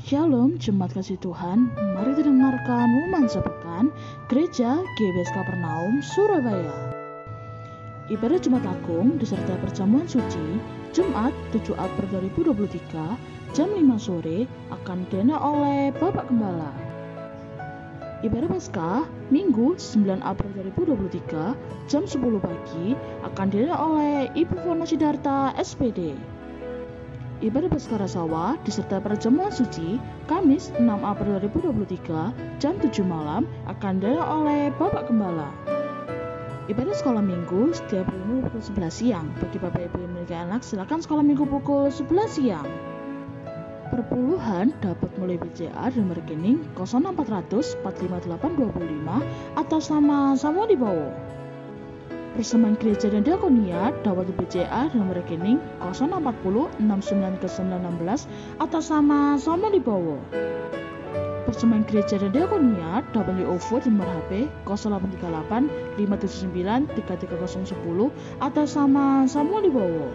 Shalom Jemaat Kasih Tuhan, mari dengarkan Umuman Sepekan Gereja GBS Kapernaum, Surabaya. Ibadah Jumat Agung disertai perjamuan suci Jumat 7 April 2023 jam 5 sore akan diadakan oleh Bapak Gembala. Ibadah Paskah Minggu 9 April 2023 jam 10 pagi akan diadakan oleh Ibu Fona Sidarta SPD. Ibadah Paskah Rasawa disertai perjamuan suci Kamis 6 April 2023 jam 7 malam akan diadakan oleh Bapak Gembala. Ibadah sekolah minggu setiap minggu pukul 11 siang. Bagi Bapak Ibu yang memiliki anak, silakan sekolah minggu pukul 11 siang. Perpuluhan dapat melalui BCA dan rekening 06400 45825 atas nama Samuel Wibowo. Persembahan Gereja dan Diakonia dapat di BCA dan rekening 0640 69 ke 916 atas nama Samuel Wibowo. Persembahan Gereja dan Diakonia dapat di OVO dan nomor HP 0838 579 33010 atas nama Samuel Wibowo.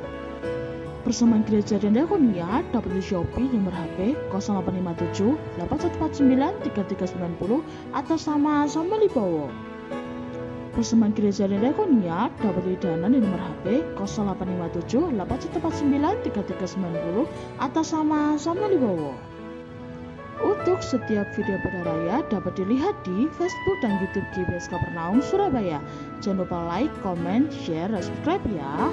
Persembahan Gereja dan Diakonia dapat di Shopee dan nomor HP 0857 8149 3390 atas nama Samuel Wibowo. Persembahan Gereja dan Diakonia dapat di Dana di nomor HP 0857 8149 3390 atas nama Samuel Wibowo. Untuk setiap video pada raya dapat dilihat di Facebook dan YouTube GBS Kapernaum Surabaya. Jangan lupa like, comment, share, dan subscribe ya.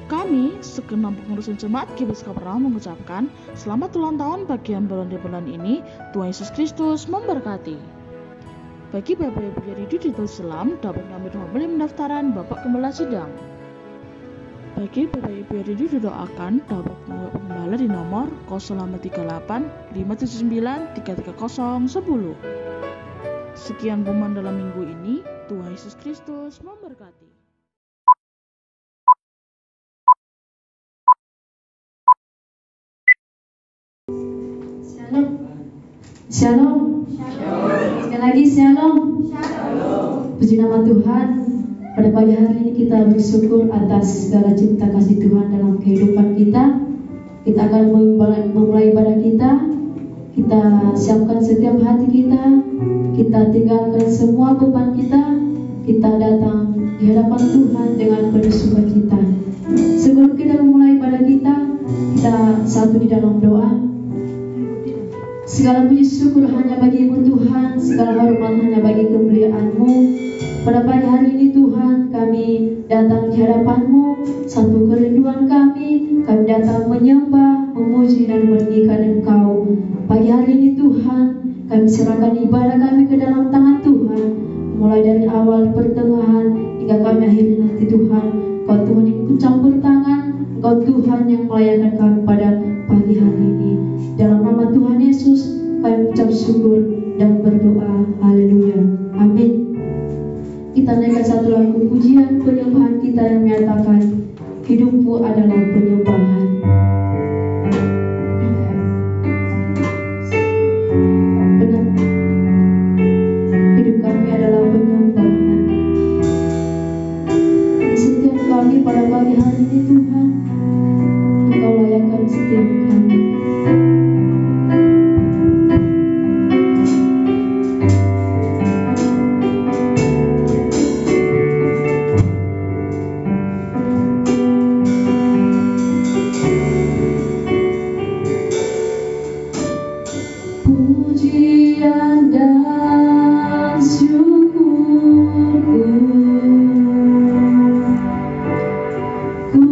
Kami, segenap pengurus jemaat GBS Kapernaum mengucapkan selamat ulang tahun bagi yang berada di bulan ini. Tuhan Yesus Kristus memberkati. Bagi Bapak Ibu yang rindu di Islam, dapat mengambil nomor pendaftaran Bapak Gembala Sidang. Bagi Bapak Ibu yang rindu didoakan, dapat mengambil Gembala di nomor 0838 579 33010. Sekian pengumuman dalam minggu ini. Tuhan Yesus Kristus memberkati. Shalom. Sekali lagi shalom. Puji nama Tuhan. Pada pagi hari ini kita bersyukur atas segala cinta kasih Tuhan dalam kehidupan kita. Kita akan memulai ibadah kita. Kita siapkan setiap hati kita. Kita tinggalkan semua beban kita. Kita datang di hadapan Tuhan dengan penuh sukacita. Sebelum kita memulai ibadah kita satu di dalam doa. Segala puji syukur hanya bagi-Mu Tuhan, segala hormat hanya bagi kemuliaan-Mu. Pada pagi hari ini Tuhan, kami datang di hadapan-Mu, satu kerinduan kami datang menyembah, memuji dan meninggikan Engkau. Pagi hari ini Tuhan, kami serahkan ibadah kami ke dalam tangan Tuhan, mulai dari awal pertengahan hingga kami akhiri nanti Tuhan. Kau Tuhan yang ikut campur tangan, Kau Tuhan yang melayani kami pada pagi hari ini. Dalam nama Tuhan Yesus, kami ucap syukur dan berdoa. Haleluya. Amin. Kita naikkan satu lagu pujian penyembahan kita yang menyatakan hidupku adalah penyembahan. Benar. Hidup kami adalah penyembahan. Setiap kami pada pagi hari ini Tuhan, Engkau layakkan setiap kami. Pujian dan syukurku ku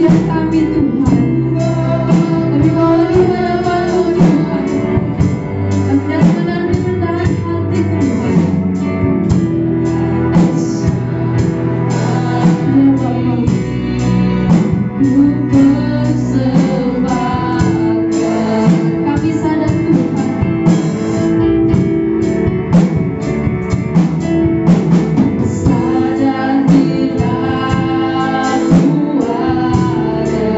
pujian kami Tuhan. Kami bawa di hadapan-Mu Tuhan. Kami datang dengan kerendahan hati Tuhan. Ya Bapa, ku persembahkan. Kami sadar Tuhan, sadar bila Ku ada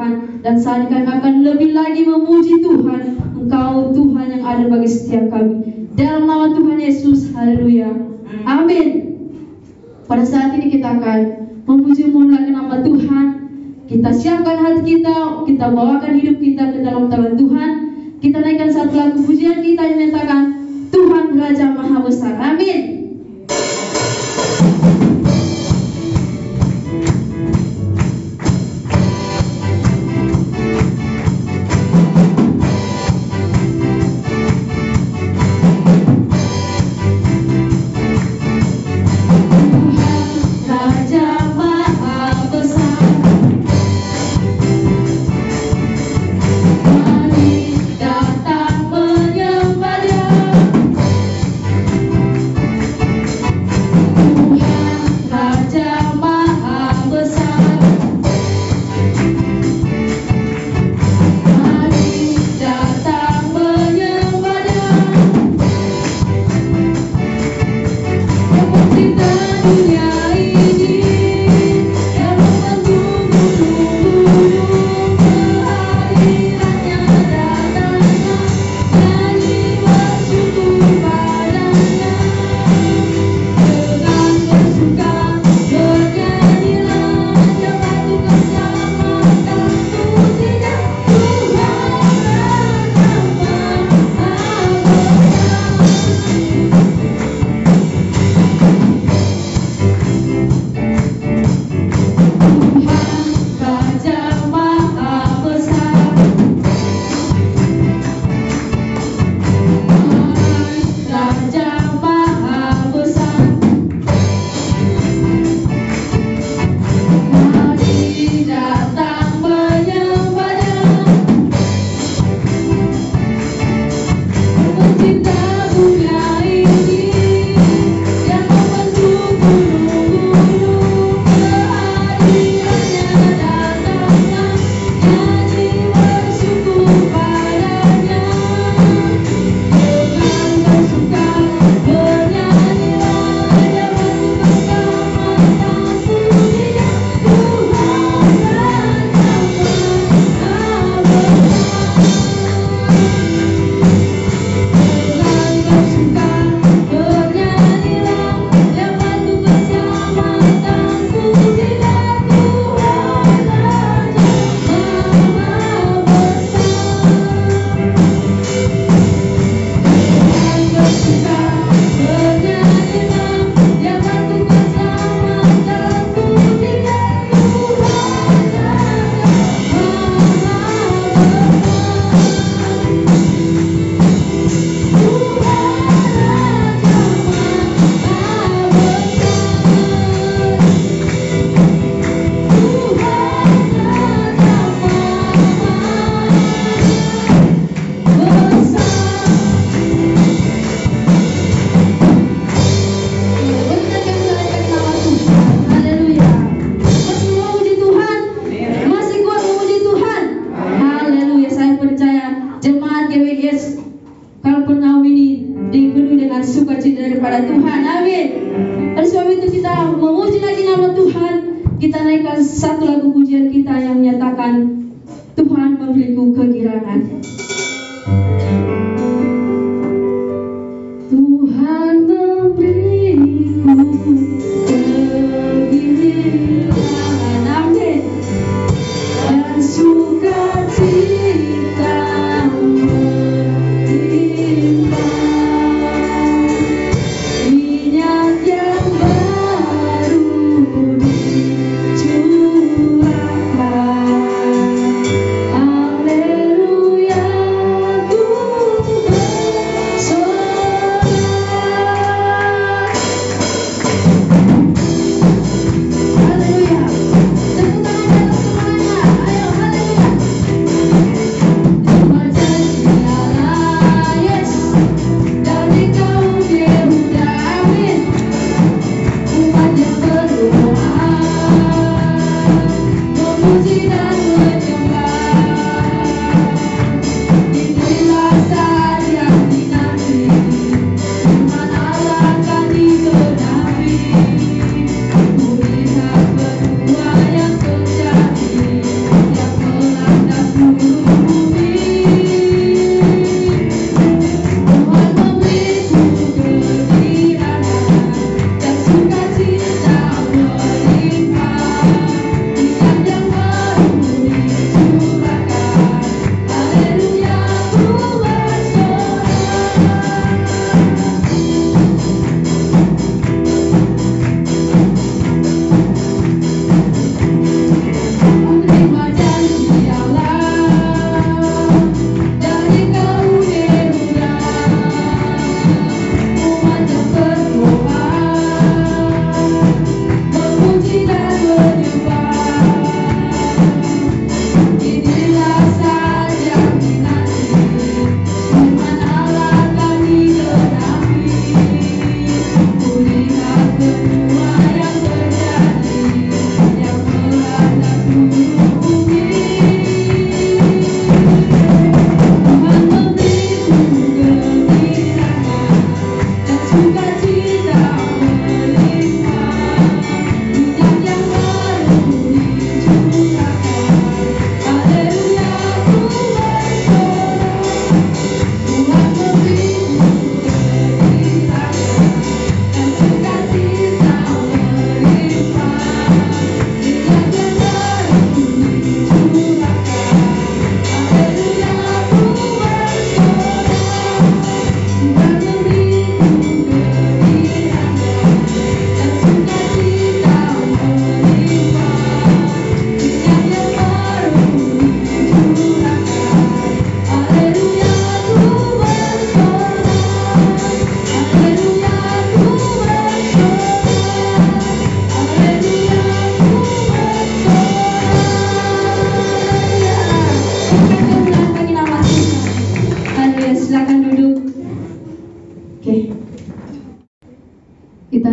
Tuhan. Dan saat ini kami akan lebih lagi memuji Tuhan. Engkau Tuhan yang ada bagi setiap kami. Dalam nama Tuhan Yesus, haleluya. Amin. Pada saat ini kita akan memuji memuliakan nama Tuhan. Kita siapkan hati kita bawakan hidup kita ke dalam tangan Tuhan. Kita naikkan satu lagu pujian kita yang menyatakan Tuhan Raja Maha Besar. Amin.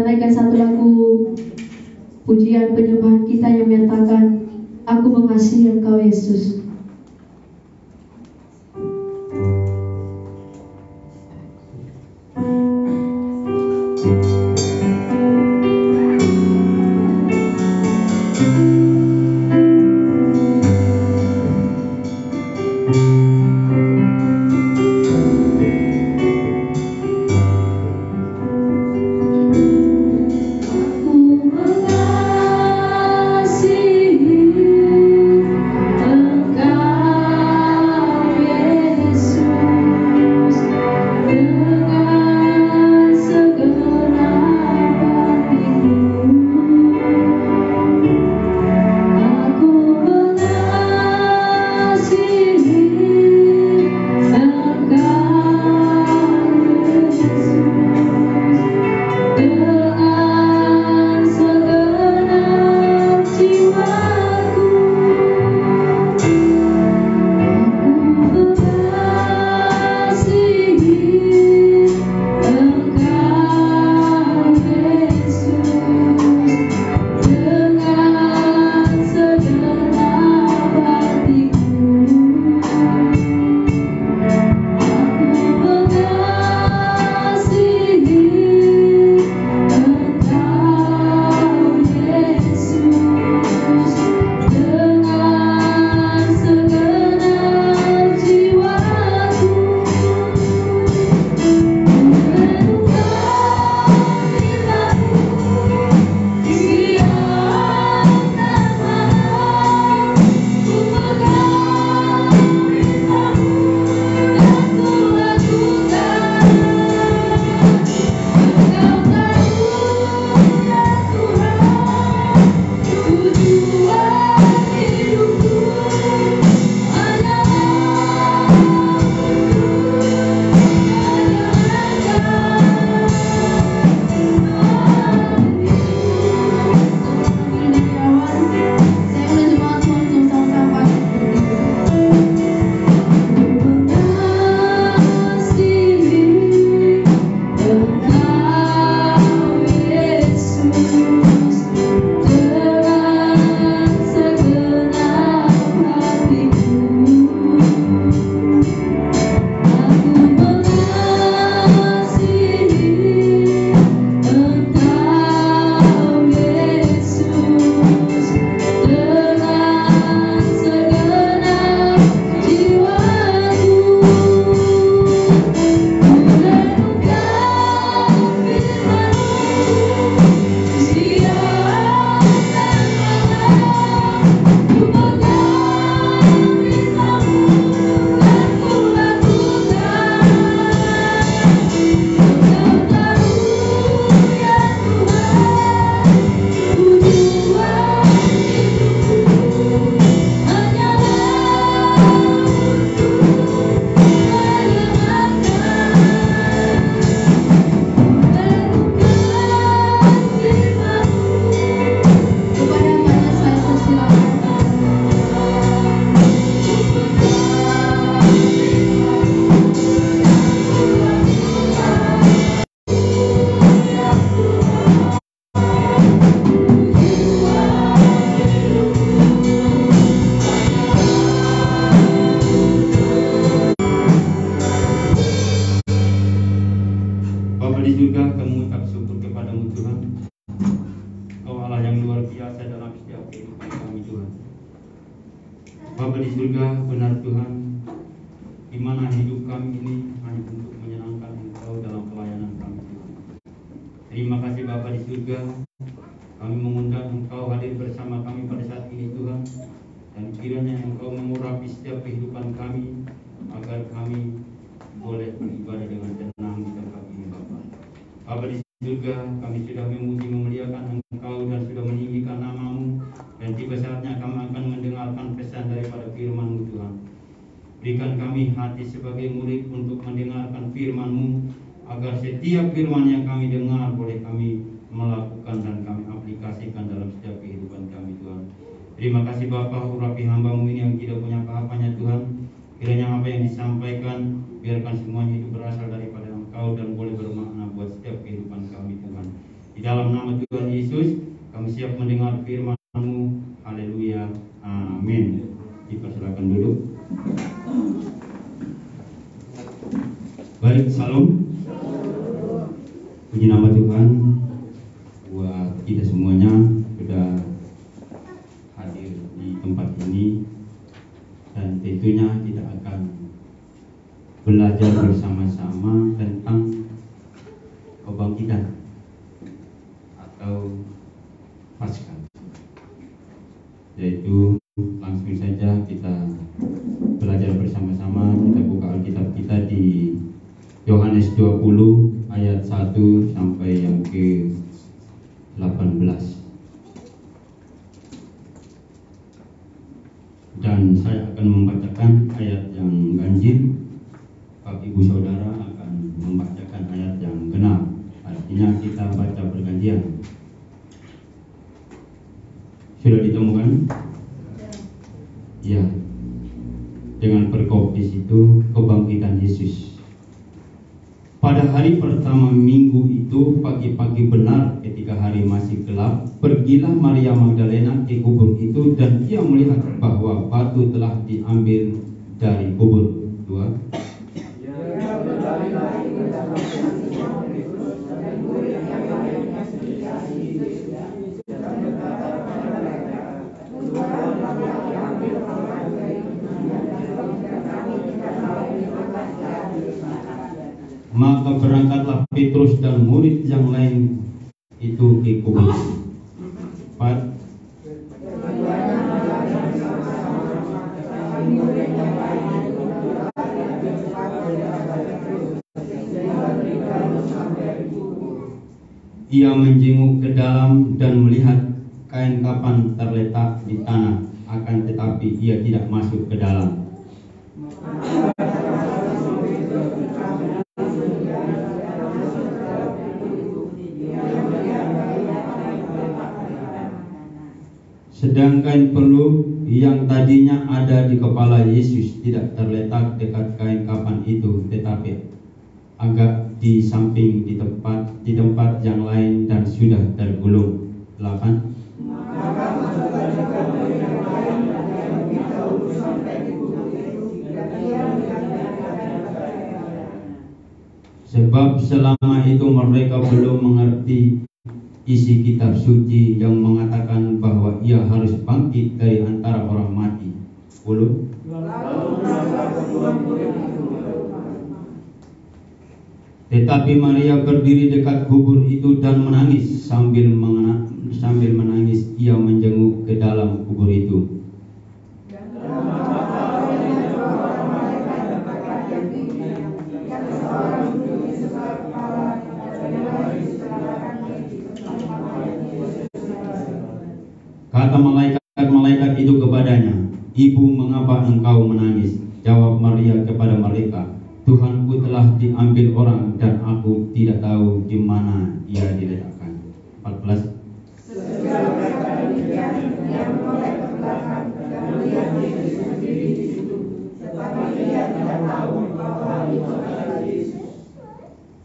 naikkan satu lagu pujian penyembahan kita yang menyatakan, Aku mengasihi Engkau Yesus. Bapa di surga, benar Tuhan, di mana hidup kami ini hanya untuk menyenangkan Engkau dalam pelayanan kami Tuhan. Terima kasih Bapa di surga, kami mengundang Engkau hadir bersama kami pada saat ini Tuhan, dan kiranya Engkau mengurapi setiap kehidupan kami, agar kami boleh beribadah dengan tenang di tempat ini Bapa. Bapa di surga, kami sudah memuji memuliakan Engkau dan sudah meninggikan nama-Mu, dan tiba saatnya kami akan mendengarkan pesan daripada firman-Mu Tuhan. Berikan kami hati sebagai murid untuk mendengarkan firman-Mu, agar setiap firman yang kami dengar boleh kami melakukan dan kami aplikasikan dalam setiap kehidupan kami Tuhan. Terima kasih Bapa, urapi hamba-Mu ini yang tidak punya apa-apanya Tuhan. Kiranya apa yang disampaikan, biarkan semuanya itu berasal daripada Engkau dan boleh bermakna buat setiap kehidupan kami Tuhan. Di dalam nama Tuhan Yesus, kami siap mendengar firman-Mu. Haleluya. Amin. Dipersilakan duduk. Baik, salam. Puji nama Tuhan buat kita semuanya sudah hadir di tempat ini, dan tentunya kita akan belajar bersama-sama tentang kebangkitan atau Paskah. Yaitu langsung saja kita belajar bersama-sama. Kita buka Alkitab kita di Yohanes 20 ayat 1 sampai yang ke 18. Dan saya akan membacakan ayat yang ganjil, Bapak Ibu Saudara akan membacakan ayat yang genap. Artinya kita baca bergantian. Sudah ditemukan? Ya. Dengan perkopis itu kebangkitan Yesus. Pada hari pertama minggu itu, pagi-pagi benar ketika hari masih gelap, pergilah Maria Magdalena ke kubur itu, dan ia melihat bahwa batu telah diambil dari kubur. 2. Maka berangkatlah Petrus dan murid yang lain itu ke kubur. 4. Ia menjenguk ke dalam dan melihat kain kapan terletak di tanah, akan tetapi ia tidak masuk ke dalam. Sedang kain peluh yang tadinya ada di kepala Yesus tidak terletak dekat kain kapan itu, tetapi agak di samping di tempat yang lain dan sudah tergulung. 8. Sebab selama itu mereka belum mengerti isi kitab suci yang mengatakan bahwa ia harus bangkit dari antara orang mati. 10. Tetapi Maria berdiri dekat kubur itu dan menangis. Sambil menangis ia menjenguk ke dalam kubur itu. Kata malaikat itu kepadanya, "Ibu, mengapa engkau menangis?" Jawab Maria kepada mereka, "Tuhanku telah diambil orang dan aku tidak tahu di mana ia diletakkan." 14.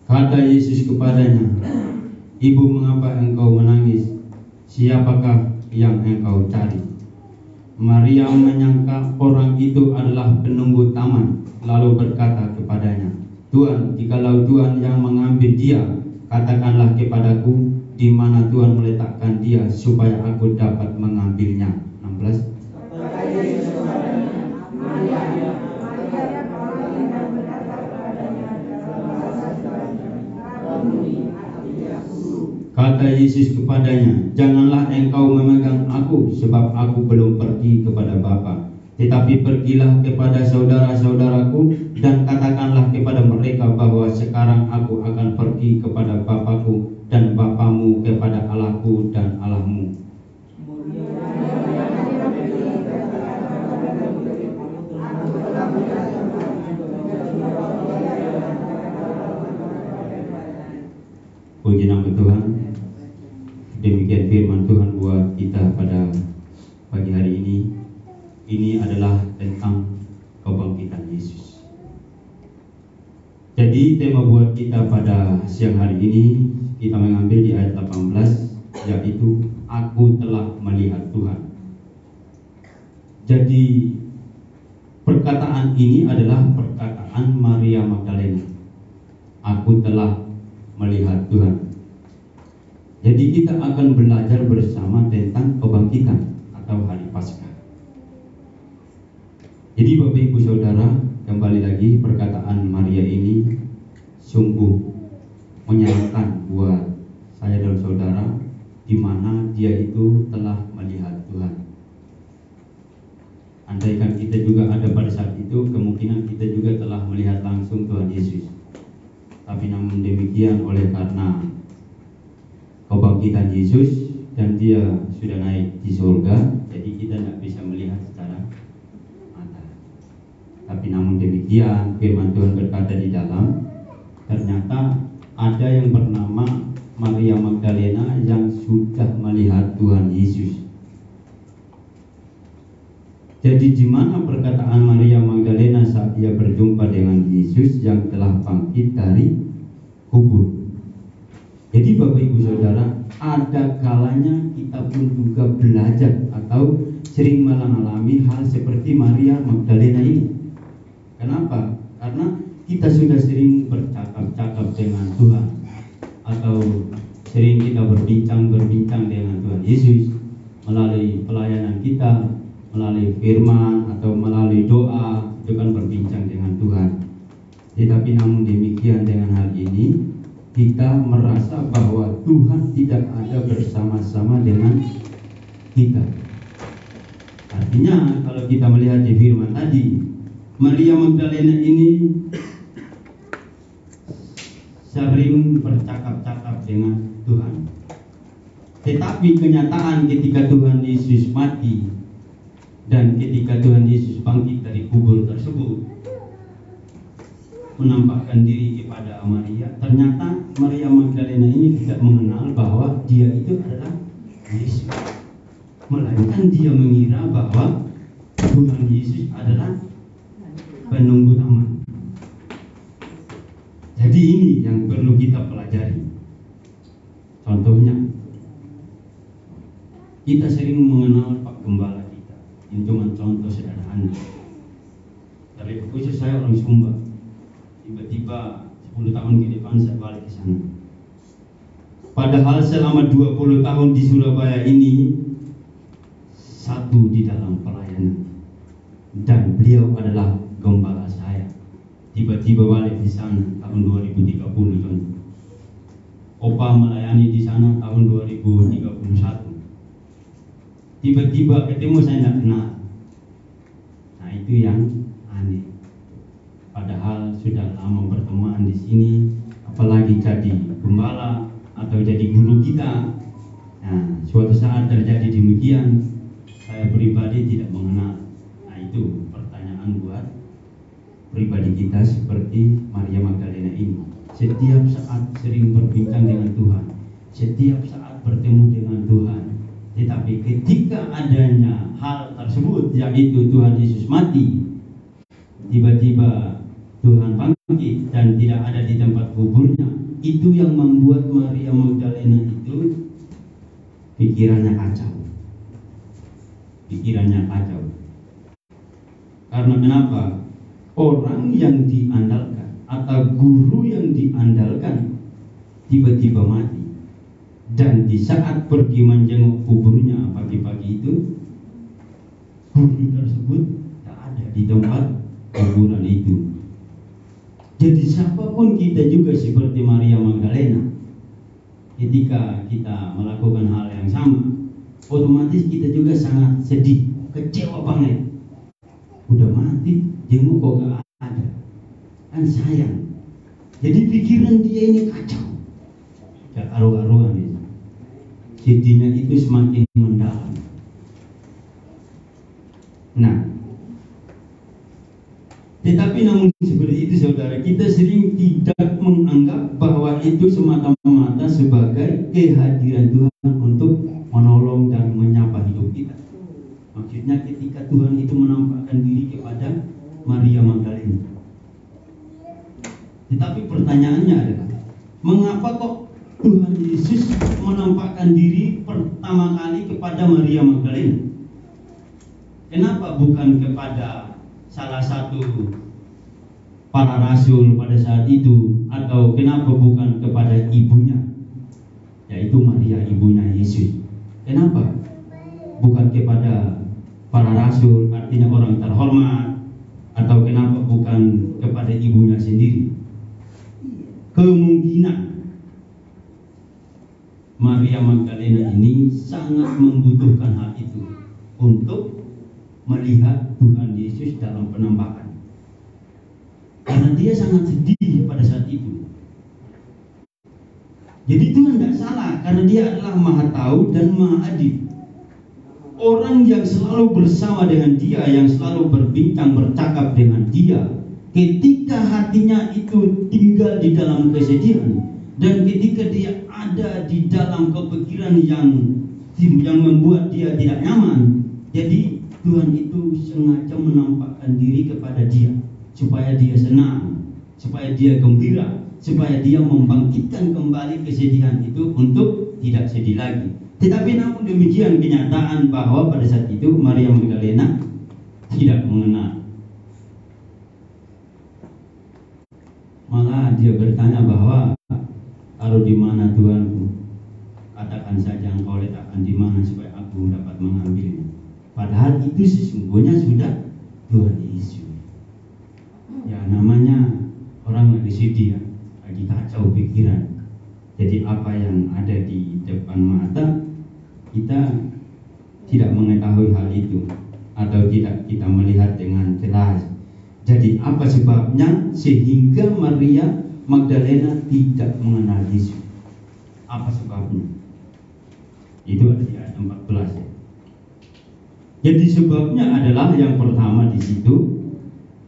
Kata Yesus kepadanya, "Ibu, mengapa engkau menangis? Siapakah yang engkau cari?" Maria menyangka orang itu adalah penunggu taman, lalu berkata kepadanya, "Tuhan, jikalau Tuhan yang mengambil dia, katakanlah kepadaku di mana Tuhan meletakkan dia, supaya aku dapat mengambilnya." 16. Kata Yesus kepadanya, "Janganlah engkau memegang aku, sebab aku belum pergi kepada Bapa. Tetapi pergilah kepada saudara-saudaraku dan katakanlah kepada mereka bahwa sekarang aku akan pergi kepada Bapakku dan Bapamu, kepada Allahku dan Allahmu." Puji nama Tuhan. Demikian firman Tuhan buat kita pada pagi hari ini. Ini adalah tentang kebangkitan Yesus. Jadi Jadi tema buat kita pada siang hari ini kita mengambil di ayat 18, yaitu aku telah melihat Tuhan. Jadi perkataan ini adalah perkataan Maria Magdalena. Aku telah melihat Tuhan. Jadi kita akan belajar bersama tentang kebangkitan atau hari Paskah. Jadi Bapak Ibu Saudara, kembali lagi perkataan Maria ini sungguh menyenangkan buat saya dan saudara, di mana dia itu telah melihat Tuhan. Andaikan kita juga ada pada saat itu, kemungkinan kita juga telah melihat langsung Tuhan Yesus. Tapi namun demikian, oleh karena kebangkitan Yesus dan dia sudah naik di surga, jadi kita tidak bisa melihat secara mata. Tapi namun demikian, firman Tuhan berkata di dalam, ternyata ada yang bernama Maria Magdalena yang sudah melihat Tuhan Yesus. Jadi di mana perkataan Maria Magdalena saat ia berjumpa dengan Yesus yang telah bangkit dari kubur. Jadi Bapak Ibu Saudara, ada kalanya kita pun juga belajar atau sering mengalami hal seperti Maria Magdalena ini. Kenapa? Karena kita sudah sering bercakap-cakap dengan Tuhan, atau sering kita berbincang dengan Tuhan Yesus melalui pelayanan kita, melalui firman atau melalui doa, itu kan berbincang dengan Tuhan. Tetapi namun demikian dengan hal ini, kita merasa bahwa Tuhan tidak ada bersama-sama dengan kita. Artinya kalau kita melihat di firman tadi, Maria Magdalena ini sering bercakap-cakap dengan Tuhan. Tetapi kenyataan ketika Tuhan Yesus mati dan ketika Tuhan Yesus bangkit dari kubur tersebut, menampakkan diri kepada Maria, ternyata Maria Magdalena ini tidak mengenal bahwa dia itu adalah Yesus, melainkan dia mengira bahwa Tuhan Yesus adalah penunggu taman. Jadi ini yang perlu kita pelajari. Contohnya, kita sering mengenal Pak Gembala kita. Ini cuma contoh sederhana. Dari khusus saya orang Sumba. Tiba-tiba 10 tahun ke depan saya balik ke sana. Padahal selama 20 tahun di Surabaya ini satu di dalam pelayanan. Dan beliau adalah gembala saya. Tiba-tiba balik di sana tahun 2030 John. Opa melayani di sana tahun 2031. Tiba-tiba ketemu saya tidak kenal. Nah itu yang aneh. Padahal sudah lama berteman di sini, apalagi jadi gembala atau jadi guru kita. Nah suatu saat terjadi demikian, saya pribadi tidak mengenal. Nah itu pertanyaan buat pribadi kita seperti Maria Magdalena ini. Setiap saat sering berbincang dengan Tuhan, setiap saat bertemu dengan Tuhan. Tetapi ketika adanya hal tersebut, yaitu Tuhan Yesus mati, tiba-tiba Tuhan bangkit dan tidak ada di tempat kuburnya, itu yang membuat Maria Magdalena itu pikirannya kacau. Karena kenapa? Orang yang diandalkan atau guru yang diandalkan tiba-tiba mati. Dan di saat pergi menjenguk kuburnya pagi-pagi itu, guru tersebut tak ada di tempat kuburan itu. Jadi siapapun kita juga seperti Maria Magdalena, ketika kita melakukan hal yang sama, otomatis kita juga sangat sedih, kecewa banget. Udah mati, jenguk kok gak ada, kan sayang. Jadi pikiran dia ini kacau, gak karu-karuan itu. Sedihnya itu semakin mendalam. Nah, tetapi namun seperti itu saudara, kita sering tidak menganggap bahwa itu semata-mata sebagai kehadiran Tuhan untuk menolong dan menyapa hidup kita. Maksudnya ketika Tuhan itu menampakkan diri kepada Maria Magdalena. Tetapi pertanyaannya adalah, mengapa kok Tuhan Yesus menampakkan diri pertama kali kepada Maria Magdalena? Kenapa bukan kepada salah satu para rasul pada saat itu, atau kenapa bukan kepada ibunya, yaitu Maria ibunya Yesus? Kenapa bukan kepada para rasul, artinya orang terhormat, atau kenapa bukan kepada ibunya sendiri? Kemungkinan Maria Magdalena ini sangat membutuhkan hal itu untuk melihat Tuhan Yesus dalam penampakan. Karena dia sangat sedih pada saat itu. Jadi Tuhan tidak salah, karena dia adalah Maha Tahu dan Maha Adil. Orang yang selalu bersama dengan dia, yang selalu berbincang, bercakap dengan dia, ketika hatinya itu tinggal di dalam kesedihan, dan ketika dia ada di dalam kepikiran yang membuat dia tidak nyaman, jadi Tuhan itu sengaja menampakkan diri kepada dia, supaya dia senang, supaya dia gembira, supaya dia membangkitkan kembali kesedihan itu untuk tidak sedih lagi. Tetapi namun demikian, kenyataan bahwa pada saat itu Maria Magdalena tidak mengenal. Malah dia bertanya bahwa, kalau di mana Tuhanku, katakan saja engkau letakkan di mana supaya aku dapat mengambilnya. Padahal itu sesungguhnya sudah Tuhan Yesus. Ya, namanya orang lagi sedih, lagi kacau pikiran. Jadi apa yang ada di depan mata kita tidak mengetahui hal itu, atau tidak kita melihat dengan jelas. Jadi apa sebabnya sehingga Maria Magdalena tidak mengenal Yesus? Apa sebabnya? Itu ada di ayat 14 ya. Jadi sebabnya adalah yang pertama di situ,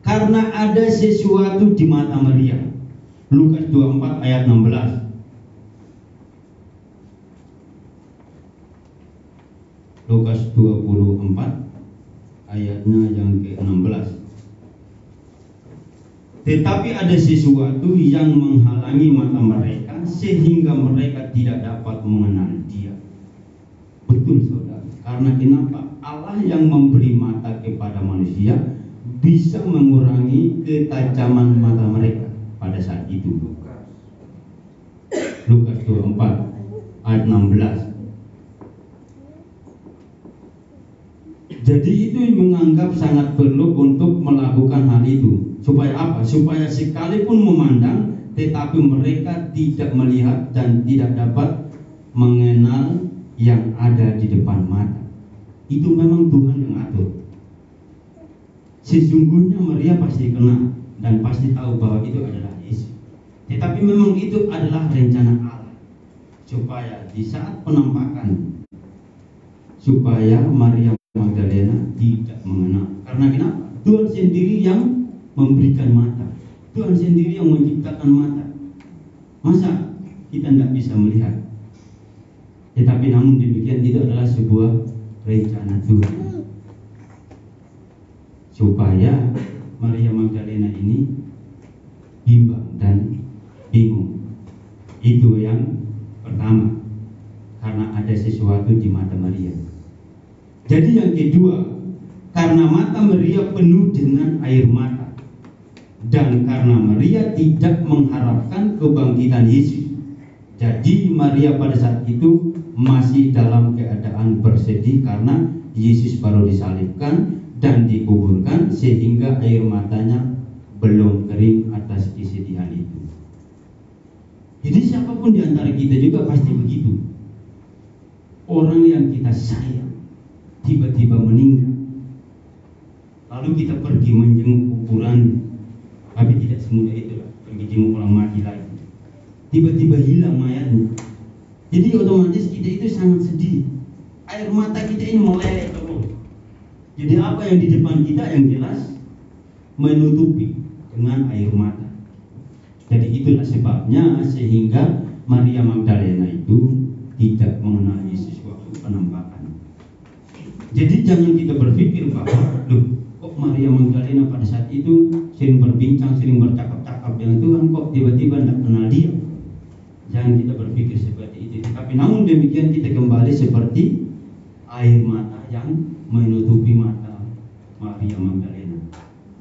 karena ada sesuatu di mata Maria. Lukas 24 ayat 16. Lukas 24 ayatnya yang ke-16. Tetapi ada sesuatu yang menghalangi mata mereka sehingga mereka tidak dapat mengenal dia. Betul saudara. Karena kenapa? Allah yang memberi mata kepada manusia bisa mengurangi ketajaman mata mereka pada saat itu. Lukas 24 ayat 16. Jadi itu menganggap sangat perlu untuk melakukan hal itu. Supaya apa? Supaya sekalipun memandang, tetapi mereka tidak melihat dan tidak dapat mengenal yang ada di depan mata. Itu memang Tuhan yang atur. Sesungguhnya Maria pasti kenal dan pasti tahu bahwa itu adalah Yesus. Tetapi memang itu adalah rencana Allah, supaya di saat penampakan, supaya Maria Magdalena tidak mengenal. Karena kenapa? Tuhan sendiri yang memberikan mata, Tuhan sendiri yang menciptakan mata. Masa kita tidak bisa melihat? Tetapi namun demikian, itu adalah sebuah rencana Tuhan, supaya Maria Magdalena ini bimbang dan bingung. Itu yang pertama, karena ada sesuatu di mata Maria. Jadi yang kedua, karena mata Maria penuh dengan air mata, dan karena Maria tidak mengharapkan kebangkitan Yesus. Jadi Maria pada saat itu masih dalam keadaan bersedih karena Yesus baru disalibkan dan dikuburkan, sehingga air matanya belum kering atas kesedihan itu. Jadi siapapun di antara kita juga pasti begitu. Orang yang kita sayang tiba-tiba meninggal, lalu kita pergi menjenguk kuburan, tapi tidak semudah itu lah, pergi jenguk orang mati lagi. Tiba-tiba hilang mayatnya. Jadi otomatis kita itu sangat sedih. Air mata kita ini meleleh terus. Jadi apa yang di depan kita yang jelas menutupi dengan air mata. Jadi itulah sebabnya sehingga Maria Magdalena itu tidak mengenal Yesus waktu penampakan. Jadi jangan kita berpikir bahwa, loh, kok Maria Magdalena pada saat itu sering berbincang, sering bercakap-cakap dengan Tuhan, kok tiba-tiba tidak kenal Dia? Jangan kita berpikir seperti itu. Tapi namun demikian kita kembali seperti air mata yang menutupi mata Maria Magdalena.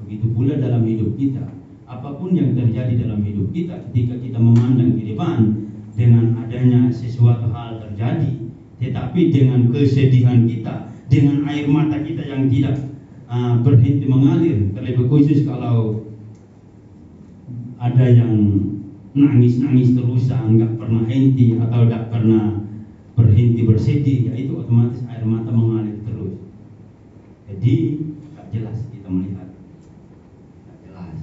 Begitu pula dalam hidup kita. Apapun yang terjadi dalam hidup kita, ketika kita memandang ke depan dengan adanya sesuatu hal terjadi, tetapi dengan kesedihan kita, dengan air mata kita yang tidak berhenti mengalir, terlebih khusus kalau ada yang nangis-nangis terus, nggak pernah henti atau nggak pernah berhenti bersedih, yaitu otomatis air mata mengalir terus. Jadi nggak jelas kita melihat, nggak jelas.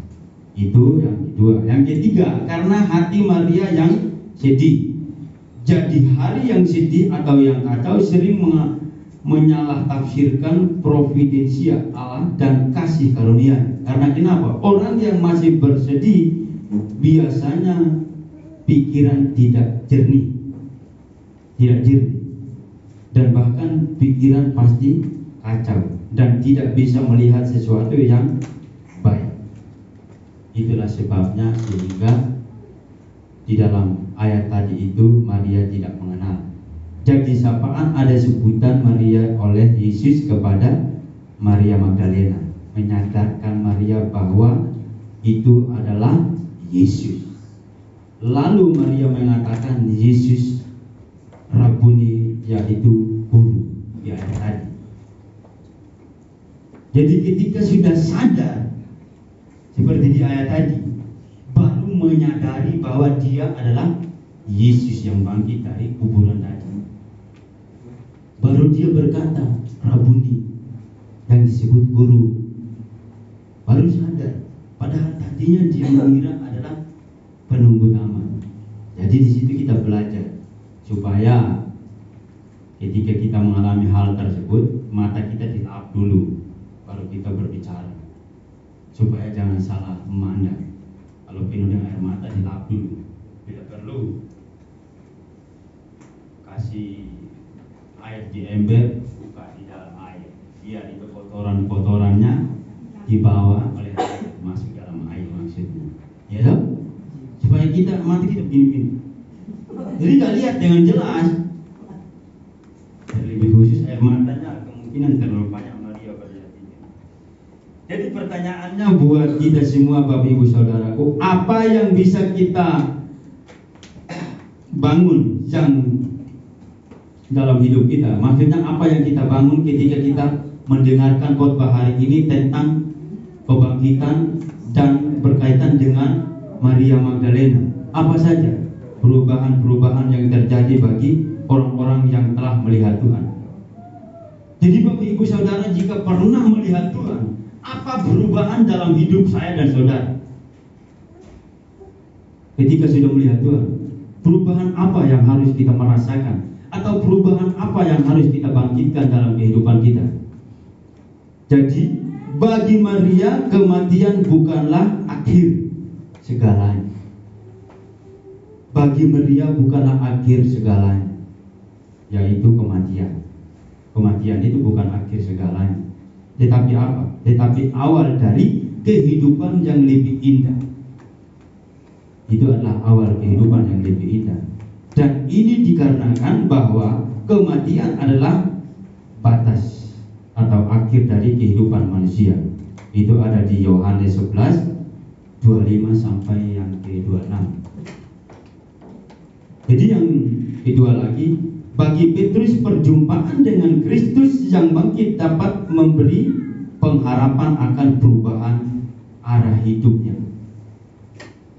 Itu yang kedua. Yang ketiga, karena hati Maria yang sedih. Jadi hari yang sedih atau yang kacau sering menyalah tafsirkan providensia Allah dan kasih karunia. Karena kenapa? Orang yang masih bersedih biasanya pikiran tidak jernih, dan bahkan pikiran pasti kacau dan tidak bisa melihat sesuatu yang baik. Itulah sebabnya sehingga di dalam ayat tadi itu Maria tidak mengenal. Jadi sapaan ada sebutan Maria oleh Yesus kepada Maria Magdalena, menyadarkan Maria bahwa itu adalah Yesus. Lalu Maria mengatakan Yesus Rabuni, yaitu guru, di ayat tadi. Jadi ketika sudah sadar seperti di ayat tadi, baru menyadari bahwa dia adalah Yesus yang bangkit dari kuburan tadi. Baru dia berkata Rabuni, yang disebut guru. Baru sadar, padahal tadinya dia mengira adalah penunggu taman. Jadi di situ kita belajar supaya ketika kita mengalami hal tersebut, mata kita dilap dulu, baru kita berbicara, supaya jangan salah memandang. Kalau penuh dengan air mata dilap dulu, tidak perlu kasih air di ember, buka di dalam air, biar itu kotoran-kotorannya dibawa oleh air, masuk dalam air maksudnya, ya dong? Supaya kita mata kita begini-begini, jadi nggak lihat dengan jelas. Lebih khusus air matanya kemungkinan terlalu banyak Maria pada saat itu. Jadi pertanyaannya buat kita semua, Bapak Ibu Saudaraku, apa yang bisa kita bangun yang dalam hidup kita? Maksudnya apa yang kita bangun ketika kita mendengarkan khotbah hari ini tentang kebangkitan dan berkaitan dengan Maria Magdalena? Apa saja perubahan-perubahan yang terjadi bagi orang-orang yang telah melihat Tuhan? Jadi Bapak Ibu Saudara, jika pernah melihat Tuhan, apa perubahan dalam hidup saya dan saudara? Ketika sudah melihat Tuhan, perubahan apa yang harus kita merasakan? Atau perubahan apa yang harus kita bangkitkan dalam kehidupan kita? Jadi bagi Maria, kematian bukanlah akhir segalanya. Bagi Maria bukanlah akhir segalanya, yaitu kematian. Kematian itu bukan akhir segalanya. Tetapi apa? Tetapi awal dari kehidupan yang lebih indah. Itu adalah awal kehidupan yang lebih indah. Dan ini dikarenakan bahwa kematian adalah batas atau akhir dari kehidupan manusia. Itu ada di Yohanes 11 25 sampai yang ke-26. Jadi yang kedua lagi, bagi Petrus perjumpaan dengan Kristus yang bangkit dapat memberi pengharapan akan perubahan arah hidupnya.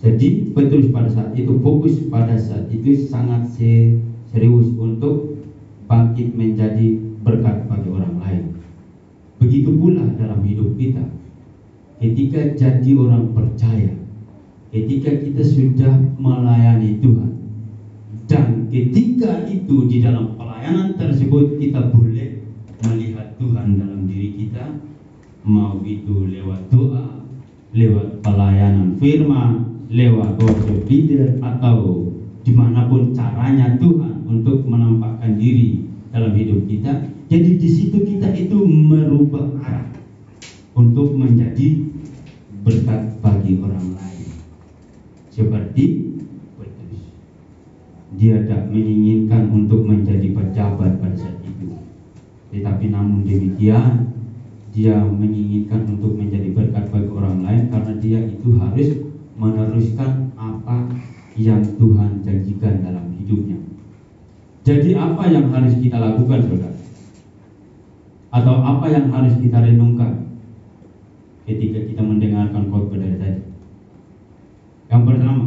Jadi Petrus pada saat itu fokus, pada saat itu sangat serius untuk bangkit menjadi berkat bagi orang lain. Begitu pula dalam hidup kita. Ketika jadi orang percaya, ketika kita sudah melayani Tuhan, dan ketika itu di dalam pelayanan tersebut kita boleh melihat Tuhan dalam diri kita, mau itu lewat doa, lewat pelayanan firman, lewat worship leader, atau dimanapun caranya Tuhan untuk menampakkan diri dalam hidup kita. Jadi di situ kita itu merubah arah. untuk menjadi berkat bagi orang lain. Seperti Petrus, dia tidak menginginkan untuk menjadi pejabat pada saat itu, tetapi namun demikian dia menginginkan untuk menjadi berkat bagi orang lain, karena dia itu harus meneruskan apa yang Tuhan janjikan dalam hidupnya. Jadi apa yang harus kita lakukan, saudara? Atau apa yang harus kita renungkan ketika kita mendengarkan khotbah dari tadi? Yang pertama,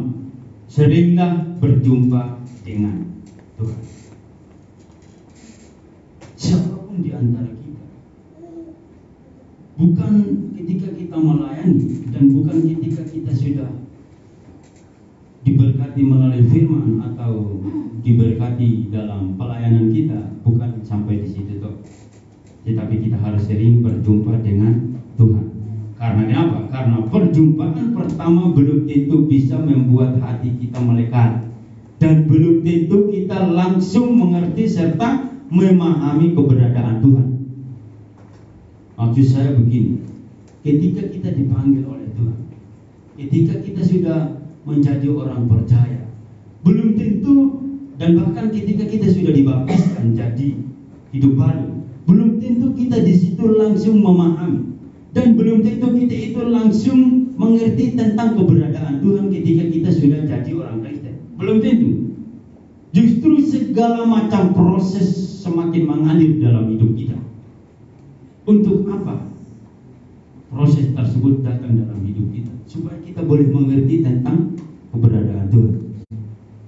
seringlah berjumpa dengan Tuhan. Siapapun di antara kita, bukan ketika kita melayani dan bukan ketika kita sudah diberkati melalui firman atau diberkati dalam pelayanan kita, bukan sampai di situ toh. Tetapi kita harus sering berjumpa dengan Tuhan. Karena kenapa? Karena perjumpaan pertama belum tentu bisa membuat hati kita melekat, dan belum tentu kita langsung mengerti serta memahami keberadaan Tuhan. Maksud saya begini, ketika kita dipanggil oleh Tuhan, ketika kita sudah menjadi orang percaya, belum tentu, dan bahkan ketika kita sudah dibaptiskan jadi hidup baru, belum tentu kita di situ langsung memahami, dan belum tentu kita itu langsung mengerti tentang keberadaan Tuhan ketika kita sudah jadi orang Kristen. Belum tentu. Justru segala macam proses semakin mengalir dalam hidup kita. Untuk apa? Proses tersebut datang dalam hidup kita supaya kita boleh mengerti tentang keberadaan Tuhan.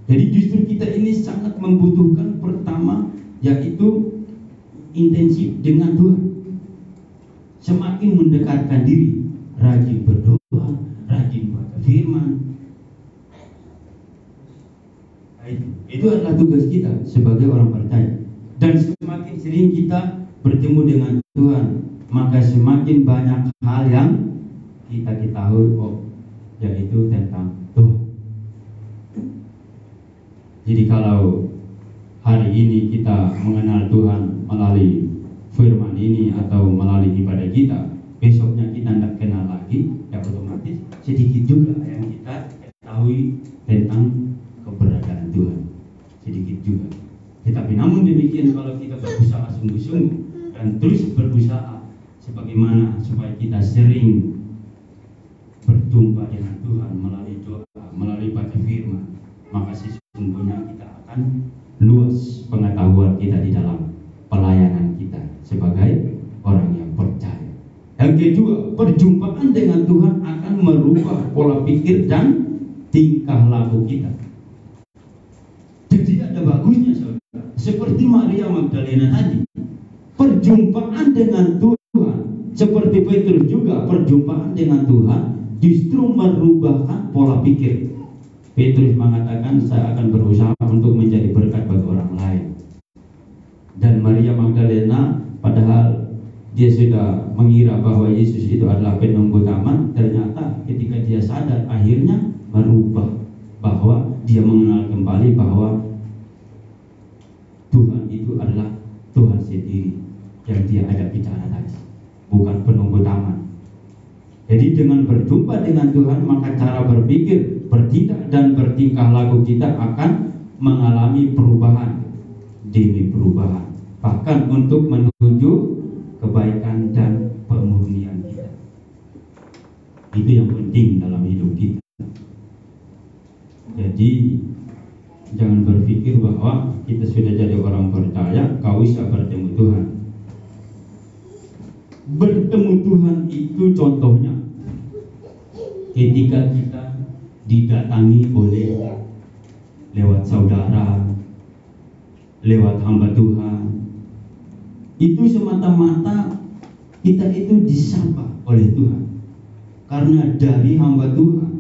Jadi justru kita ini sangat membutuhkan pertama, yaitu intensif dengan Tuhan. Semakin mendekatkan diri, rajin berdoa, rajin baca firman. Itu adalah tugas kita sebagai orang percaya. Dan semakin sering kita bertemu dengan Tuhan, maka semakin banyak hal yang kita ketahui, yaitu tentang Tuhan. Jadi kalau hari ini kita mengenal Tuhan melalui firman ini atau melalui ibadah kita, besoknya kita tidak kenal lagi, ya otomatis sedikit juga yang kita ketahui tentang keberadaan Tuhan, sedikit juga. Tetapi namun demikian, kalau kita berusaha sungguh-sungguh dan terus berusaha sebagaimana supaya kita sering berjumpa dengan Tuhan melalui doa, melalui baca firman, maka sesungguhnya kita akan luas pengetahuan kita di dalam pelayanan kita sebagai orang yang percaya. Yang kedua, perjumpaan dengan Tuhan akan merubah pola pikir dan tingkah laku kita. Jadi ada bagusnya, saudara. Seperti Maria Magdalena tadi, perjumpaan dengan Tuhan, seperti Petrus juga, perjumpaan dengan Tuhan justru merubahkan pola pikir. Petrus mengatakan, saya akan berusaha untuk menjadi berkat bagi orang lain. Dan Maria Magdalena, padahal dia sudah mengira bahwa Yesus itu adalah penunggu taman, ternyata ketika dia sadar, akhirnya merubah, bahwa dia mengenal kembali bahwa Tuhan itu adalah Tuhan sendiri yang dia ajak bicara tadi, bukan penunggu taman. Jadi dengan berjumpa dengan Tuhan, maka cara berpikir, bertindak dan bertingkah laku kita akan mengalami perubahan demi perubahan, bahkan untuk menuju kebaikan dan pemurnian kita. Itu yang penting dalam hidup kita. Jadi jangan berpikir bahwa kita sudah jadi orang percaya, kau bisa bertemu Tuhan. Bertemu Tuhan itu contohnya ketika kita didatangi oleh lewat saudara, lewat hamba Tuhan. Itu semata-mata kita itu disapa oleh Tuhan. Karena dari hamba Tuhan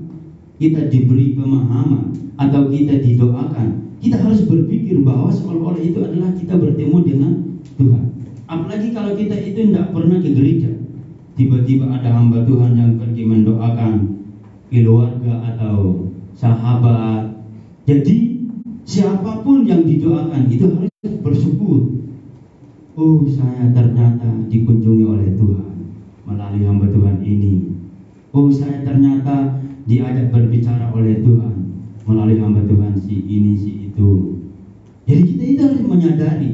kita diberi pemahaman atau kita didoakan, kita harus berpikir bahwa seolah-olah itu adalah kita bertemu dengan Tuhan. Apalagi kalau kita itu tidak pernah ke gereja, tiba-tiba ada hamba Tuhan yang pergi mendoakan keluarga atau sahabat. Jadi siapapun yang didoakan itu harus bersyukur. Oh, saya ternyata dikunjungi oleh Tuhan. melalui hamba Tuhan ini. Oh, saya ternyata diajak berbicara oleh Tuhan melalui hamba Tuhan si ini si itu. Jadi kita itu harus menyadari.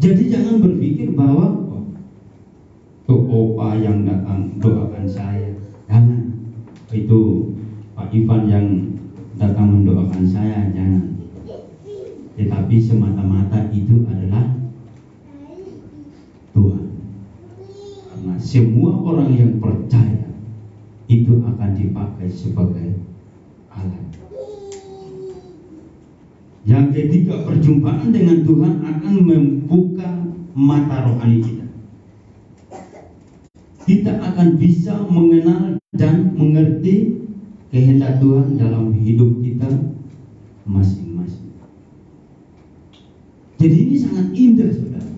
Jadi jangan berpikir bahwa tuh opa yang datang doakan saya. Jangan. Itu Pak Ivan yang datang mendoakan saya, jangan. Tetapi semata-mata itu adalah Tuhan. Karena semua orang yang percaya itu akan dipakai sebagai alat. Yang ketiga, perjumpaan dengan Tuhan akan membuka mata rohani kita. Kita akan bisa mengenal dan mengerti kehendak Tuhan dalam hidup kita masing-masing. Jadi ini sangat indah, saudara.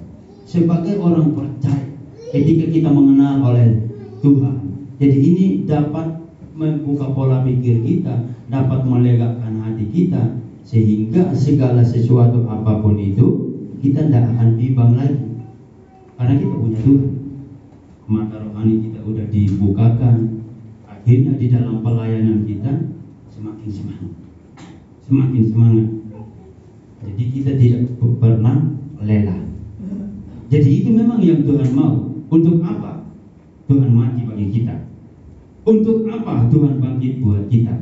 Sebagai orang percaya, ketika kita mengenal oleh Tuhan, jadi ini dapat membuka pola pikir kita, dapat melegakan hati kita, sehingga segala sesuatu apapun itu kita tidak akan bimbang lagi, karena kita punya Tuhan. Mata rohani kita udah dibukakan. Akhirnya di dalam pelayanan kita semakin semangat. Jadi kita tidak pernah lelah. Jadi itu memang yang Tuhan mau. Untuk apa Tuhan mati bagi kita? Untuk apa Tuhan bangkit buat kita?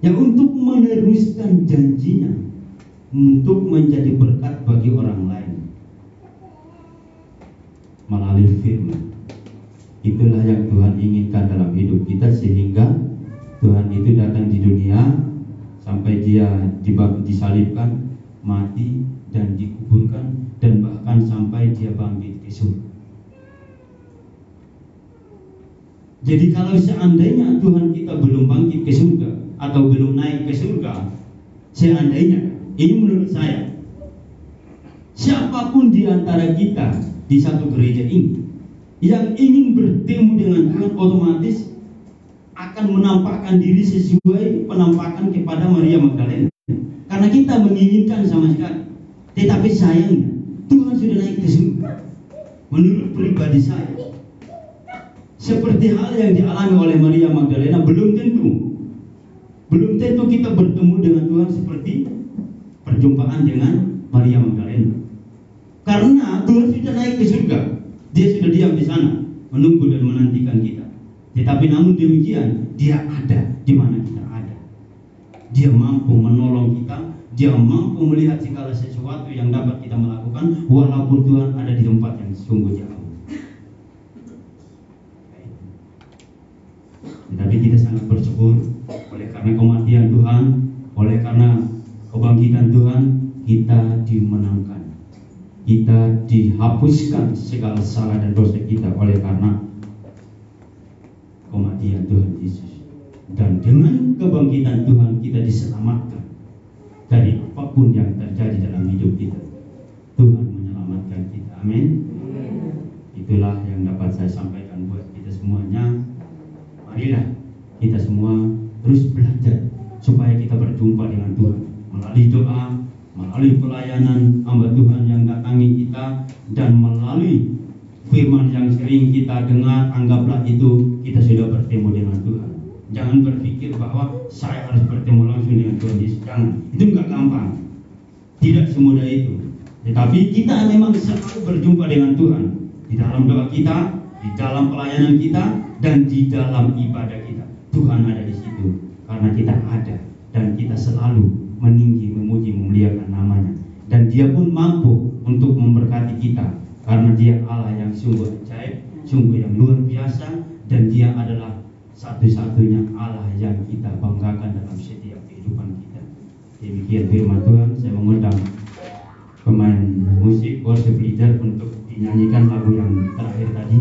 Ya, untuk meneruskan janjinya, untuk menjadi berkat bagi orang lain melalui firman. Itulah yang Tuhan inginkan dalam hidup kita, sehingga Tuhan itu datang di dunia sampai dia disalibkan, mati dan dikuburkan, dan bahkan sampai dia bangkit ke surga. Jadi kalau seandainya Tuhan kita belum bangkit ke surga atau belum naik ke surga, seandainya, ini menurut saya, siapapun di antara kita di satu gereja ini yang ingin bertemu dengan Tuhan, otomatis akan menampakkan diri sesuai penampakan kepada Maria Magdalena. Karena kita menginginkan sama sekali. Tetapi sayangnya Tuhan sudah naik ke surga. Menurut pribadi saya, seperti hal yang dialami oleh Maria Magdalena, belum tentu kita bertemu dengan Tuhan seperti perjumpaan dengan Maria Magdalena. Karena Tuhan sudah naik ke surga. Dia sudah diam di sana, menunggu dan menantikan kita. Tetapi namun demikian, dia ada di mana kita ada. Dia mampu menolong kita. Dia mampu melihat segala sesuatu yang dapat kita melakukan, walaupun Tuhan ada di tempat yang sungguh jauh. Tetapi kita sangat bersyukur oleh karena kematian Tuhan, oleh karena kebangkitan Tuhan, kita dimenangkan. Kita dihapuskan segala salah dan dosa kita oleh karena kematian Tuhan Yesus. Dan dengan kebangkitan Tuhan kita diselamatkan dari apapun yang terjadi dalam hidup kita. Tuhan menyelamatkan kita. Amin. Itulah yang dapat saya sampaikan buat kita semuanya. Marilah kita semua terus belajar supaya kita berjumpa dengan Tuhan melalui doa, melalui pelayanan hamba Tuhan yang datangi kita, dan melalui firman yang sering kita dengar. Anggaplah itu kita sudah bertemu dengan Tuhan. Jangan berpikir bahwa saya harus bertemu langsung dengan Tuhan Yesus. Jangan, itu enggak gampang. Tidak semudah itu. Tetapi kita memang selalu berjumpa dengan Tuhan di dalam doa kita, di dalam pelayanan kita, dan di dalam ibadah kita. Tuhan ada di situ karena kita ada, dan kita selalu meninggi, memuji, memuliakan namanya. Dan dia pun mampu untuk memberkati kita, karena dia Allah yang sungguh ajaib, sungguh yang luar biasa, dan dia adalah satu-satunya Allah yang kita banggakan dalam setiap kehidupan kita. Demikian firman Tuhan. Saya mengundang pemain musik worship leader untuk dinyanyikan lagu yang terakhir tadi.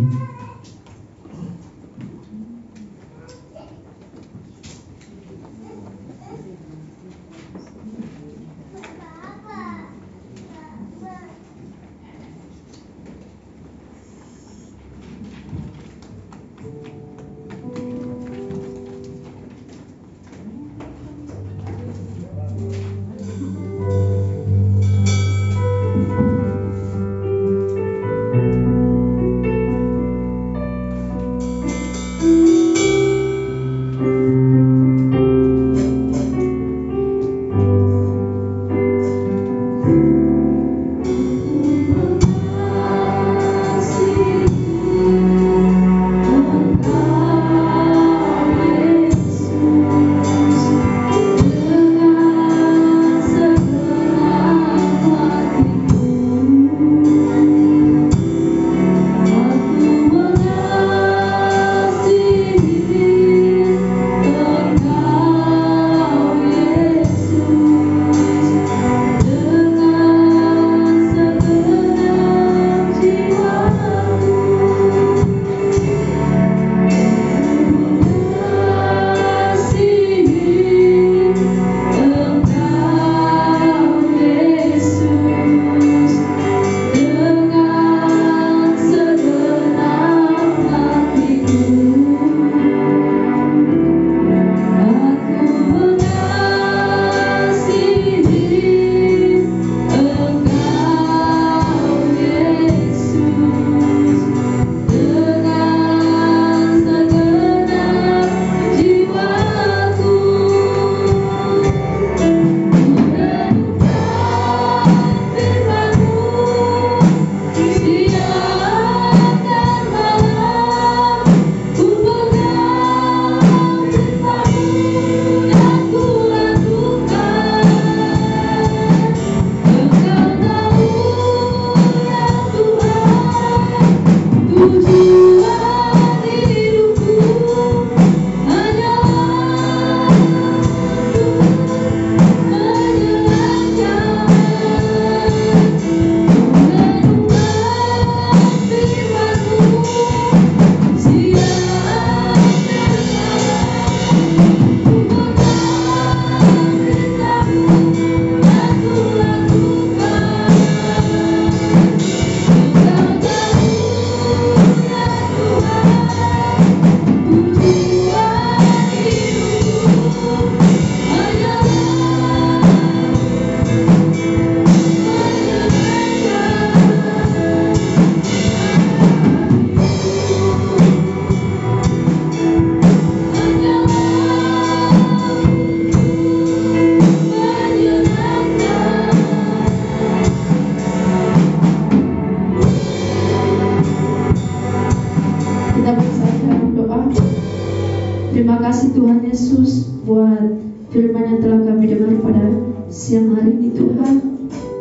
kasih Tuhan Yesus buat firman yang telah kami dengar pada siang hari ini Tuhan.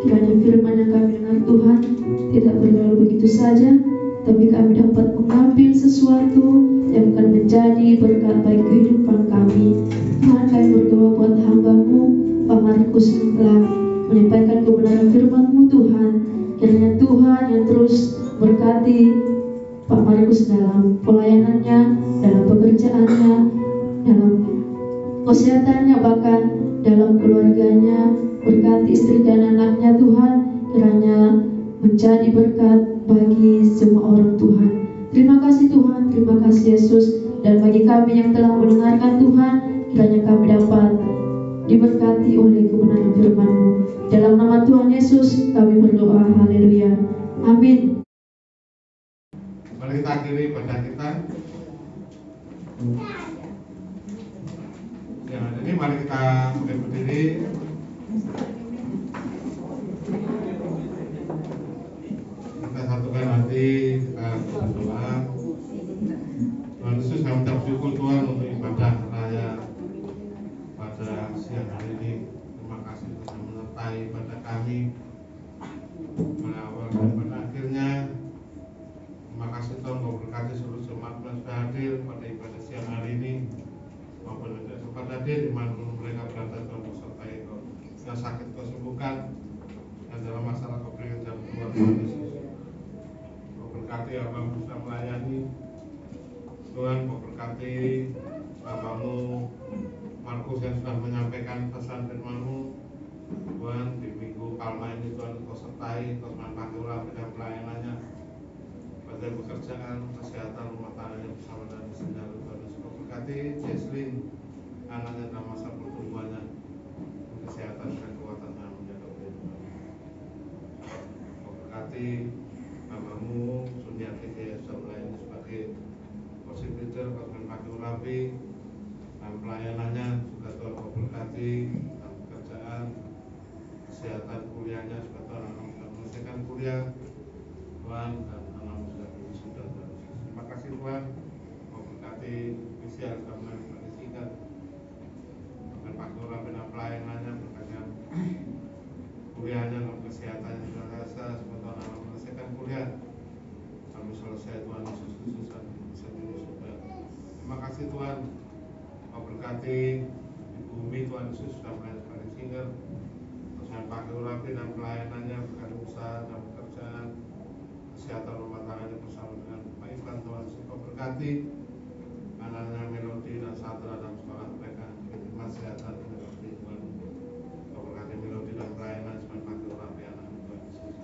Kiranya firman yang kami dengar Tuhan tidak berlalu begitu saja, tapi kami dapat mengambil sesuatu yang akan menjadi berkat bagi kehidupan kami. Tuhan, kami berdoa buat hamba-Mu Pak Markus yang telah menyampaikan kebenaran firman-Mu Tuhan. Kiranya Tuhan yang terus berkati Pak Markus dalam pelayanannya, dalam pekerjaannya, dalam kesehatannya, bahkan dalam keluarganya. Berkati istri dan anaknya Tuhan, kiranya menjadi berkat bagi semua orang Tuhan. Terima kasih Tuhan, terima kasih Yesus. Dan bagi kami yang telah mendengarkan Tuhan, kiranya kami dapat diberkati oleh kebenaran firman-Mu. Dalam nama Tuhan Yesus kami berdoa, haleluya, amin. Mari kita akhiri baca kita. Yang ada ini mari kita berdiri. Kita satukan hati, kita berdoa. Tuhan Yesus, kami ucap syukur Tuhan untuk ibadah raya pada siang hari ini. Terima kasih telah menyertai ibadah kami mulai awal dan pada akhirnya. Terima kasih Tuhan, kau berkati seluruh jemaat yang sudah hadir pada ibadah siang hari ini maupun tidak sempat hadir dimanapun mereka berada. Tuhan sertai kau, yang sakit kau sembuhkan, dan dalam masalah kau berikan jalan keluar. Tuhan Yesus, kau berkati hamba-Mu sudah melayani. Tuhan, kau berkati hamba-Mu Markus yang sudah menyampaikan pesan firman-Mu. Tuhan, di minggu Palma ini Tuhan kau sertai, kau pakai ulang dan pelayanannya pada pekerjaan, kesehatan, rumah tangganya bersama dengan istrinya. Tuhan Yesus, kau berkati Jesslyn, anaknya dalam masa pertumbuhannya, kesehatan dan kekuatannya menjaga kehidupan. Kau berkati hamba-Mu Sunyati yang sudah melayani sebagai worship leader, kau pakai urapi dan pelayanannya juga. Tuhan kau berkati dalam pekerjaan, kesehatan, kuliahnya juga. Tuhan anak sudah menyelesaikan kuliah Tuhan, dan anak-anak sudah berwisuda. Terima kasih Tuhan, kau berkati misi yang sudah menyampaikan dan pakai urapi dan pelayanannya, berkaitan kuliahnya dan kesehatannya sudah rasa. Semoga anak-anak menyelesaikan kuliah kami selesai Tuhan Yesus Kristus dan bisa berwisuda. Terima kasih Tuhan, kau berkati di bumi Tuhan Yesus sudah melayani sebagai singer, terus yang pakai urapi dan pelayanannya, berkati usaha dan pekerjaan, kesehatan rumah tangganya bersama dengan Pak Ivan. Tuhan Yesus, kau berkati anaknya Melodi dan Sadra dan sekolah mereka, terima kesehatan dan Tuhan. Kau berkati Melodi dan pelayanan sebagai pakai urapi anak Tuhan Yesus.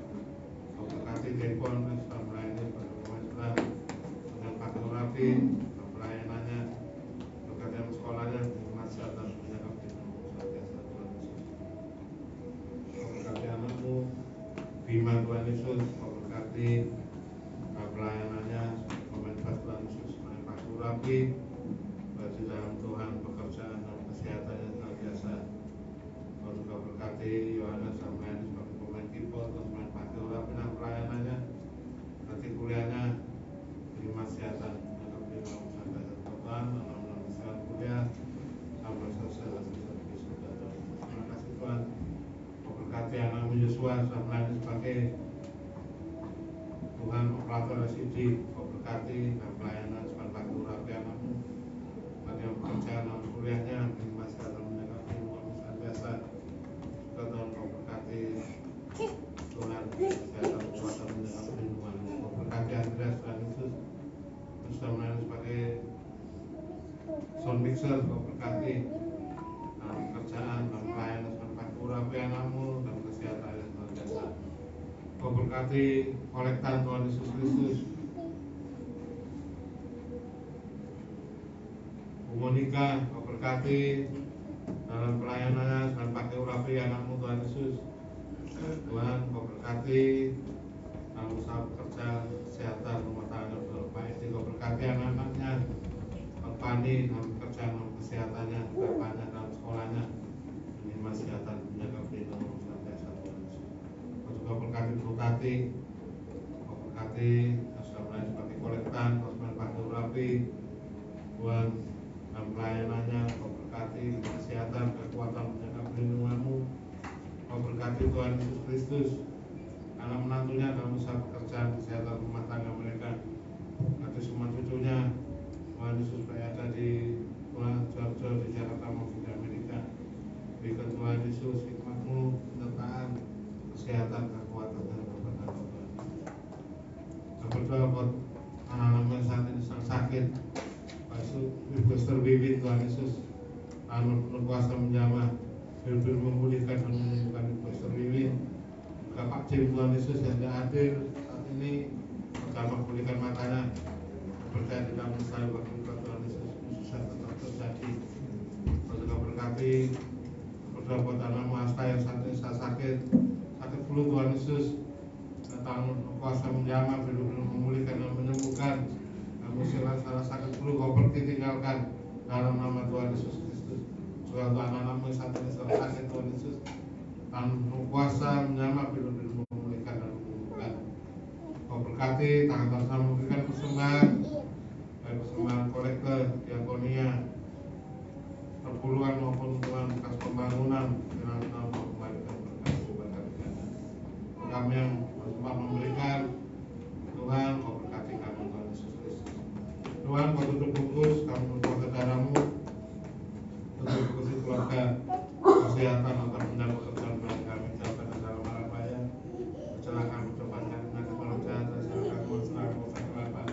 Kau berkati Depon yang sudah melayani sebagai pemain sudah dengan pakai urapi dan pelayanannya, berkati sekolahnya, terima kesehatan dan Tuhan Yesus. Kau berkati anakmu Bima Tuhan Yesus, kau berkati pelayanannya, komentar Tuhan Yesus, menempat urapi bagi dalam Tuhan, pekerjaan dan kesehatannya luar biasa. Kau juga berkati Yohanes yang melayani sebagai pemain keyboard, terus menempat urapi dan pelayanannya, berkati kuliahnya, terima kesehatan sampai Tuhan, anak-anak kuliah sampai selesai dan bisa wisuda. Terima kasih Tuhan, kau berkati anakmu Yosua sudah melayani sebagai Tuhan operator SID, kau berkati dan pelayanan sebagai urapi anakmu pada pekerjaan dan kuliahnya, terima kesehatan menjaga kehidupan biasa. Juga Tuhan kau berkati Tuhan kesehatan kekuatan menjaga kehidupan. Kau berkati Andreas dan Yesus sudah melayani sebagai sound mixer, kau berkati dalam pekerjaan dan pelayanan sebagai urapi anakmu dan kesehatan yang luar biasa. Kau berkati kolektan Tuhan Yesus Kristus, Monika, kau berkati dalam pelayanannya dan pakai urapi anakmu Tuhan Yesus. Tuhan kau berkati dalam usaha pekerja, kesehatan, rumah tangga baik. Kau berkati anak-anaknya, Pani dalam pekerjaan dan kesehatannya, bapaknya dalam sekolahnya, menerima kesehatan, menjaga kehidupan biasa Tuhan Yesus. Kau juga berkati kau berkati sudah mulai sebagai kolektan, kau sudah pakai urapi Tuhan dan pelayanan semuanya. Kau berkati kesehatan, kekuatan, menjaga perlindungan-Mu. Kau berkati Tuhan Yesus Kristus, anak menantunya dalam usaha pekerjaan, kesehatan rumah tangga mereka, kati semua cucunya. Tuhan Yesus supaya ada di Tuhan jauh-jauh di Jakarta maupun di Amerika. Berikan Tuhan Yesus hikmat-Mu, penyertaan, kesehatan, kekuatan, dan keberkatan Tuhan. Saya berdoa buat anak-anak yang saat ini sedang sakit. Pak Yesus, Pastor Bibit, Tuhan Yesus, anu penuh kuasa menjamah, benar-benar memulihkan dan menyembuhkan Pastor Bibit. Bapak Jim, Tuhan Yesus yang tidak hadir saat ini, menjamah pulihkan matanya. Percaya di dalam saya waktu Tuhan Yesus, susah tetap terjadi. Kau juga berkati berdoa buat anak-anak Asta yang saat ini sakit flu, Tuhan Yesus. Datang kuasa menjamah, benar-benar memulihkan dan menyembuhkan. Kamu salah sakit flu, kau pergi tinggalkan dalam nama Tuhan Yesus Kristus. Juga untuk anak-anakmu saat ini sedang sakit, Tuhan Yesus, tangan kuasa menjamah, benar-benar memulihkan dan menyembuhkan. Kau berkati tangan sama memberikan persembahan, baik persembahan kolektor, diakonia, perpuluhan maupun Tuhan bekas pembangunan, dengan nama kembalikan berkat ganda. Kami yang sempat memberikan, Tuhan kau berkati kami, Tuhan Yesus Kristus. Tuhan kau tutup bungkus, kami berkuasa darah-Mu, tutup bungkus keluarga, kesehatan antar benda pekerjaan baik kami, jauhkan dari dalam marah bahaya, kecelakaan, percobaan, penyakit maut jahat, kecelakaan, serang, kegelapan,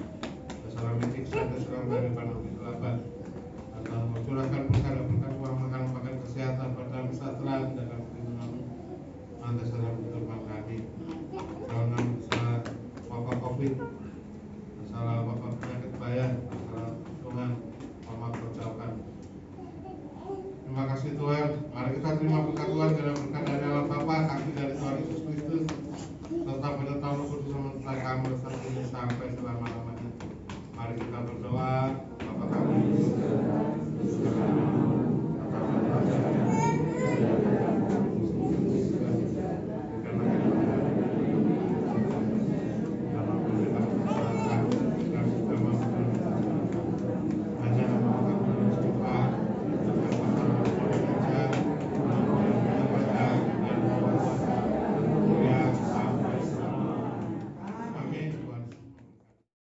kesalahan medik, kesalahan dari pandang kegelapan, atau mencurahkan perkara uang makan pakai kesehatan pada sejahtera, menjaga perlindungan-Mu, lantas dalam kehidupan kami. Jangan masalah wabah COVID, masalah wabah penyakit bayar, masalah Tuhan, Mama berjauhkan. Terima kasih Tuhan. Mari kita terima berkat Tuhan, karena berkat dari Allah Bapa, kasih dari Tuhan Yesus Kristus, tetap menetap kudus sementara kami saat ini sampai selama-lamanya. Mari kita berdoa. Bapa kami di surga,